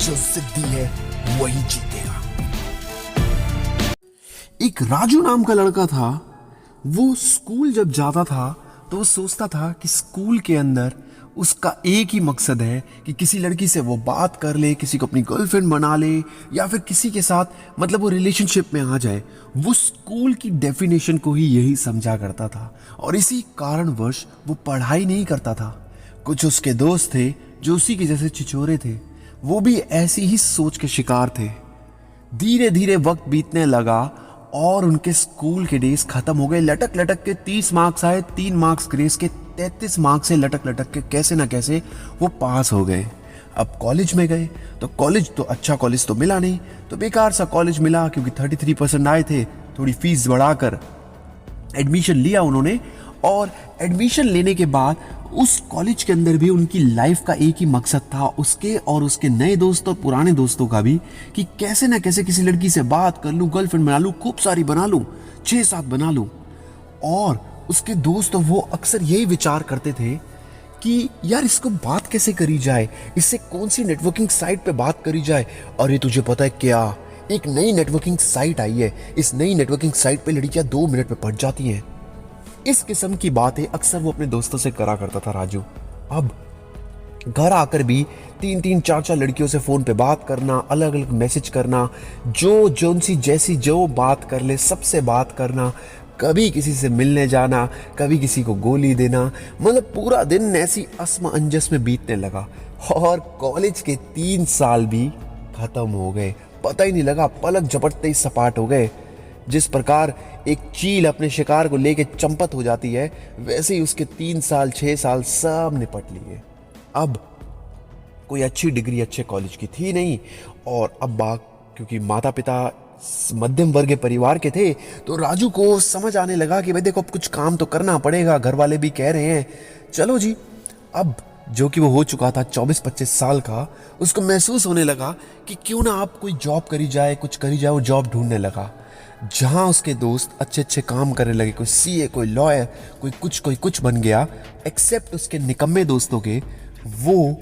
जो जिद्दी है वही जीतेगा। एक राजू नाम का लड़का था। वो स्कूल जब जाता था तो वो सोचता था कि स्कूल के अंदर उसका एक ही मकसद है कि किसी लड़की से वो बात कर ले, किसी को अपनी गर्लफ्रेंड बना ले, या फिर किसी के साथ मतलब वो रिलेशनशिप में आ जाए। वो स्कूल की डेफिनेशन को ही यही समझा करता था और इसी कारणवश वो पढ़ाई नहीं करता था। कुछ उसके दोस्त थे जो उसी के जैसे छिछोरे थे, वो भी ऐसी ही सोच के शिकार थे। धीरे धीरे वक्त बीतने लगा और उनके स्कूल के डेज खत्म हो गए। लटक लटक के 30 मार्क्स आए, 3 मार्क्स ग्रेस के, 33 मार्क्स से लटक लटक के कैसे ना कैसे वो पास हो गए। अब कॉलेज में गए तो कॉलेज तो अच्छा कॉलेज तो मिला नहीं, तो बेकार सा कॉलेज मिला क्योंकि 33% आए थे। थोड़ी फीस बढ़ाकर एडमिशन लिया उन्होंने और एडमिशन लेने के बाद उस कॉलेज के अंदर भी उनकी लाइफ का एक ही मकसद था, उसके और उसके नए दोस्त और पुराने दोस्तों का भी, कि कैसे ना कैसे किसी लड़की से बात कर लूं, गर्लफ्रेंड बना लूं, खूब सारी बना लूं, 6-7 बना लूं। और उसके दोस्त वो अक्सर यही विचार करते थे कि यार इसको बात कैसे करी जाए, इससे कौन सी नेटवर्किंग साइट पे बात करी जाए। और ये तुझे पता है क्या, एक नई नेटवर्किंग साइट आई है, इस नई नेटवर्किंग साइट पे लड़कियां 2 मिनट में पहुंच जाती हैं। इस किस्म की बातें अक्सर वो अपने दोस्तों से करा करता था राजू। अब घर आकर भी 3-3 4-4 लड़कियों से फोन पे बात करना, अलग अलग मैसेज करना, जो जोनसी जैसी जो बात कर ले सबसे बात करना, कभी किसी से मिलने जाना, कभी किसी को गोली देना, मतलब पूरा दिन ऐसी असमंजस में बीतने लगा। और कॉलेज के 3 साल भी खत्म हो गए, पता ही नहीं लगा, पलक झपटते ही सपाट हो गए। जिस प्रकार एक चील अपने शिकार को लेके चंपत हो जाती है, वैसे ही उसके 3 साल 6 साल सब निपट लिए। अब कोई अच्छी डिग्री अच्छे कॉलेज की थी नहीं, और अब क्योंकि माता पिता मध्यम वर्ग के परिवार के थे, तो राजू को समझ आने लगा कि भाई देखो अब कुछ काम तो करना पड़ेगा, घर वाले भी कह रहे हैं चलो जी। अब जो कि वो हो चुका था 24-25 साल का, उसको महसूस होने लगा कि क्यों ना आप कोई जॉब करी जाए, कुछ करी जाए। वो जॉब ढूंढने लगा जहां उसके दोस्त अच्छे अच्छे काम करने लगे, कोई सीए, कोई लॉयर, कोई कुछ बन गया। एक्सेप्ट उसके निकम्मे दोस्तों के, वो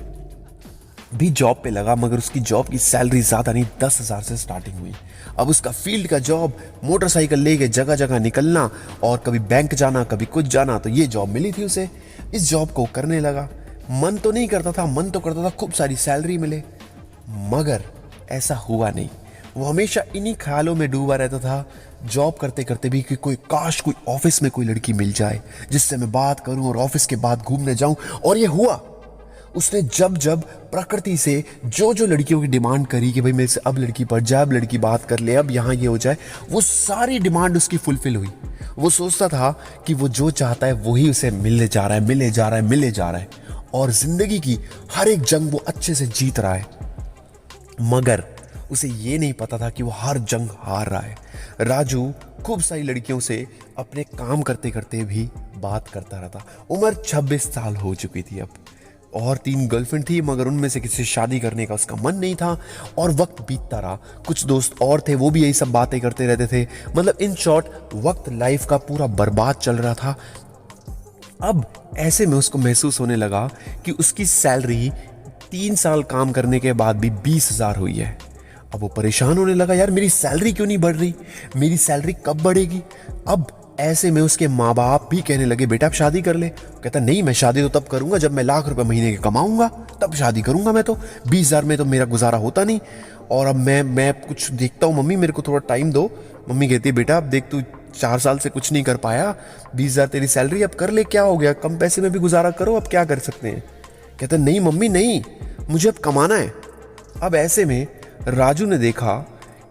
भी जॉब पे लगा, मगर उसकी जॉब की सैलरी ज्यादा नहीं, 10,000 से स्टार्टिंग हुई। अब उसका फील्ड का जॉब, मोटरसाइकिल लेके जगह जगह निकलना और कभी बैंक जाना, कभी कुछ जाना, तो ये जॉब मिली थी उसे। इस जॉब को करने लगा। मन तो नहीं करता था, मन तो करता था खूब सारी सैलरी मिले, मगर ऐसा हुआ नहीं। वो हमेशा इन्हीं ख्यालों में डूबा रहता था, जॉब करते करते भी, कि कोई काश कोई ऑफिस में कोई लड़की मिल जाए जिससे मैं बात करूं और ऑफिस के बाद घूमने जाऊं। और ये हुआ। उसने जब जब प्रकृति से जो जो लड़कियों की डिमांड करी कि भाई मेरे से अब लड़की पढ़ जाए, अब लड़की बात कर ले, अब यहाँ ये हो जाए, वो सारी डिमांड उसकी फुलफिल हुई। वो सोचता था कि वो जो चाहता है वही उसे मिलने जा रहा है, मिले जा रहा है, मिले जा रहा है, और जिंदगी की हर एक जंग वो अच्छे से जीत रहा है। मगर उसे ये नहीं पता था कि वो हर जंग हार रहा है। राजू खूब सारी लड़कियों से अपने काम करते करते भी बात करता रहता। उम्र 26 साल हो चुकी थी अब, और 3 गर्लफ्रेंड थी, मगर उनमें से किसी से शादी करने का उसका मन नहीं था। और वक्त बीतता रहा, कुछ दोस्त और थे, वो भी यही सब बातें करते रहते थे। मतलब इन शॉर्ट, वक्त लाइफ का पूरा बर्बाद चल रहा था। अब ऐसे में उसको महसूस होने लगा कि उसकी सैलरी 3 साल काम करने के बाद भी 20,000 हुई है। अब वो परेशान होने लगा, यार मेरी सैलरी क्यों नहीं बढ़ रही, मेरी सैलरी कब बढ़ेगी। अब ऐसे में उसके माँ बाप भी कहने लगे बेटा आप शादी कर ले। कहता नहीं, मैं शादी तो तब करूंगा जब मैं लाख रुपए महीने के कमाऊंगा, तब शादी करूंगा मैं तो, 20,000 में तो मेरा गुजारा होता नहीं। और अब मैं कुछ देखता हूँ, मम्मी मेरे को थोड़ा टाइम दो। मम्मी कहती है बेटा अब देख तू 4 साल से कुछ नहीं कर पाया, 20,000 तेरी सैलरी, अब कर ले, क्या हो गया, कम पैसे में भी गुजारा करो, अब क्या कर सकते हैं। कहता नहीं मम्मी नहीं, मुझे अब कमाना है। अब ऐसे में राजू ने देखा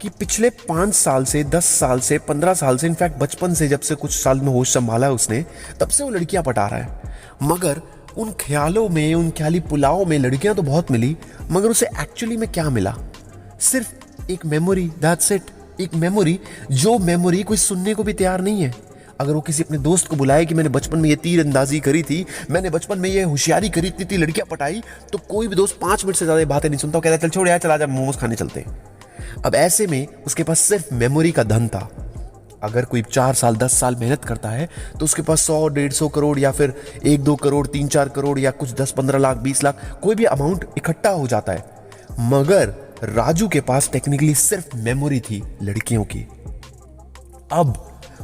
कि पिछले 5 साल से, 10 साल से, 15 साल से, इनफैक्ट बचपन से, जब से कुछ साल में होश संभाला है उसने, तब से वो लड़कियां पटा रहा है। मगर उन ख्यालों में, उन ख्याली पुलाव में लड़कियां तो बहुत मिली, मगर उसे एक्चुअली में क्या मिला? सिर्फ एक मेमोरी, दैट्स इट। एक मेमोरी, जो मेमोरी कोई सुनने को भी तैयार नहीं है। अगर वो किसी अपने दोस्त को बुलाए कि मैंने बचपन में ये तीरंदाजी करी थी, मैंने बचपन में ये होशियारी करी, इतनी लड़कियां पटाई, तो कोई भी दोस्त 5 मिनट से ज्यादा बातें नहीं सुनता, कहता चल छोड़ यार, चला जा मोमोज खाने चलते हैं। अब ऐसे में उसके पास सिर्फ मेमोरी का धन था। अगर कोई 4 साल 10 साल मेहनत करता है तो उसके पास 100-150 करोड़ या फिर 1-2 करोड़ 3-4 करोड़ या कुछ 10-15 लाख 20 लाख कोई भी अमाउंट इकट्ठा हो जाता है। मगर राजू के पास टेक्निकली सिर्फ मेमोरी थी लड़कियों की। अब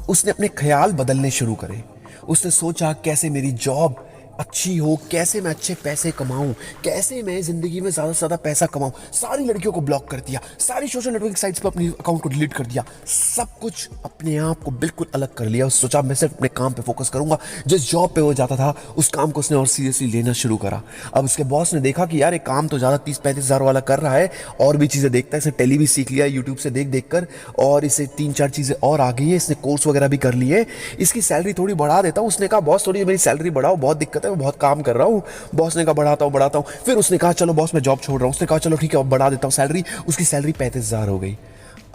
उसने अपने ख्याल बदलने शुरू करे। उसने सोचा कैसे मेरी जॉब अच्छी हो, कैसे मैं अच्छे पैसे कमाऊं, कैसे मैं जिंदगी में ज्यादा से ज्यादा पैसा कमाऊं। सारी लड़कियों को ब्लॉक कर दिया, सारी सोशल नेटवर्किंग साइट्स पर अपनी अकाउंट को डिलीट कर दिया, सब कुछ अपने आप को बिल्कुल अलग कर लिया। उसने सोचा मैं सिर्फ अपने काम पे फोकस करूंगा। जिस जॉब पे वो जाता था उस काम को उसने और सीरियसली लेना शुरू करा। अब उसके बॉस ने देखा कि यार ये काम तो ज्यादा 30-35 हजार वाला कर रहा है, और भी चीजें देखता है, इसने टेली भी सीख लिया यूट्यूब से देख देख कर, और इसे 3-4 चीजें और आ गई है, इसने कोर्स वगैरह भी कर लिए, इसकी सैलरी थोड़ी बढ़ा देता हूँ। उसने कहा बॉस थोड़ी मेरी सैलरी बढ़ाओ, बहुत दिक्कत है, मैं बहुत काम कर रहा हूँ। बॉस ने कहा बढ़ाता हूँ। फिर उसने कहा चलो बॉस मैं जॉब छोड़ रहा हूँ। उसने कहा चलो ठीक है बढ़ा देता हूँ सैलरी। उसकी सैलरी 35,000 हो गई।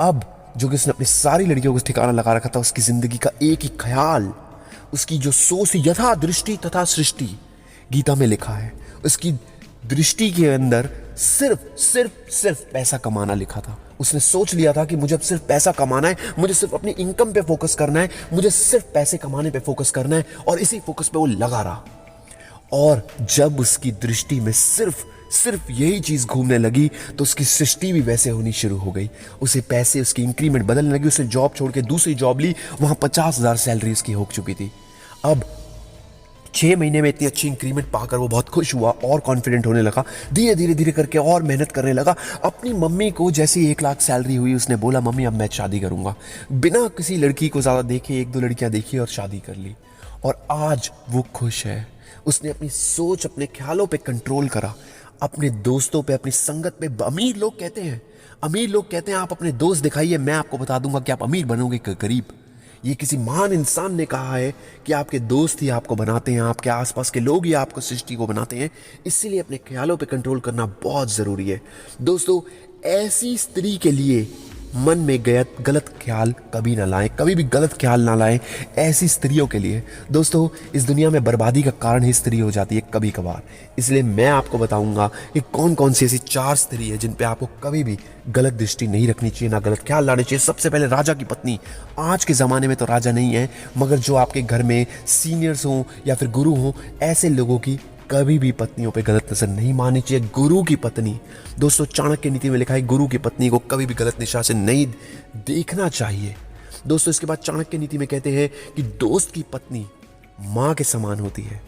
अब जो कि उसने अपनी सारी लड़कियों को ठिकाना लगा रखा था, उसकी जिंदगी का एक ही ख्याल, उसकी जो सोच यथा दृष्टि तथा सृष्टि गीता में लिखा है, उसकी दृष्टि के अंदर सिर्फ पैसा कमाना लिखा था। उसने सोच लिया था कि मुझे अब सिर्फ पैसा कमाना है, मुझे सिर्फ अपनी इनकम पे फोकस करना है, मुझे सिर्फ पैसे कमाने पे फोकस करना है, और इसी फोकस पे वो लगा रहा। और जब उसकी दृष्टि में सिर्फ यही चीज घूमने लगी तो उसकी सृष्टि भी वैसे होनी शुरू हो गई। उसे पैसे, उसकी इंक्रीमेंट बदलने लगी। उसने जॉब छोड़ के दूसरी जॉब ली, वहां 50,000 सैलरी उसकी हो चुकी थी। अब 6 महीने में इतनी अच्छी इंक्रीमेंट पाकर वो बहुत खुश हुआ और कॉन्फिडेंट होने लगा। धीरे धीरे करके और मेहनत करने लगा। अपनी मम्मी को जैसे 1 लाख सैलरी हुई, उसने बोला मम्मी अब मैं शादी करूंगा। बिना किसी लड़की को ज्यादा देखे 1-2 लड़कियां देखी और शादी कर ली। और आज वो खुश है। उसने अपनी सोच, अपने ख्यालों पे कंट्रोल करा, अपने दोस्तों पे, अपनी संगत पे। अमीर लोग कहते हैं आप अपने दोस्त दिखाइए, मैं आपको बता दूंगा कि आप अमीर बनोगे कि गरीब। ये किसी महान इंसान ने कहा है कि आपके दोस्त ही आपको बनाते हैं, आपके आसपास के लोग ही आपको सृष्टि को बनाते हैं। इसीलिए अपने ख्यालों पे कंट्रोल करना बहुत जरूरी है। दोस्तों, ऐसी स्त्री के लिए मन में गलत ख्याल कभी ना लाएं, कभी भी गलत ख्याल ना लाएं। ऐसी स्त्रियों के लिए दोस्तों, इस दुनिया में बर्बादी का कारण ही स्त्री हो जाती है कभी कभार। इसलिए मैं आपको बताऊंगा कि कौन कौन सी ऐसी 4 स्त्री है जिन पे आपको कभी भी गलत दृष्टि नहीं रखनी चाहिए, ना गलत ख्याल लाने चाहिए। सबसे पहले राजा की पत्नी। आज के ज़माने में तो राजा नहीं है, मगर जो आपके घर में सीनियर्स हों या फिर गुरु हों, ऐसे लोगों की कभी भी पत्नियों पे गलत नजर नहीं मारनी चाहिए। गुरु की पत्नी, दोस्तों चाणक्य नीति में लिखा है गुरु की पत्नी को कभी भी गलत निगाह से नहीं देखना चाहिए। दोस्तों इसके बाद चाणक्य नीति में कहते हैं कि दोस्त की पत्नी माँ के समान होती है।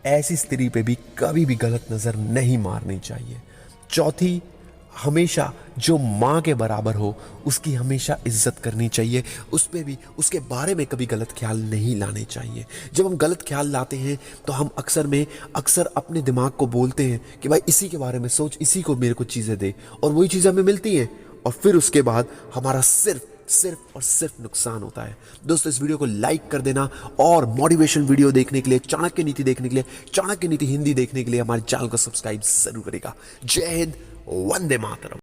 ऐसी स्त्री पे भी कभी भी गलत नजर नहीं मारनी चाहिए। चौथी, हमेशा जो माँ के बराबर हो उसकी हमेशा इज्जत करनी चाहिए। उस पर भी, उसके बारे में कभी गलत ख्याल नहीं लाने चाहिए। जब हम गलत ख्याल लाते हैं तो हम अक्सर अपने दिमाग को बोलते हैं कि भाई इसी के बारे में सोच, इसी को मेरे को चीज़ें दे, और वही चीज़ें हमें मिलती हैं, और फिर उसके बाद हमारा सिर्फ और सिर्फ नुकसान होता है। दोस्तों इस वीडियो को लाइक कर देना, और मोटिवेशन वीडियो देखने के लिए, चाणक्य नीति देखने के लिए, चाणक्य नीति हिंदी देखने के लिए हमारे चैनल को सब्सक्राइब जरूर करेगा। जय हिंद, वंदे मातरम।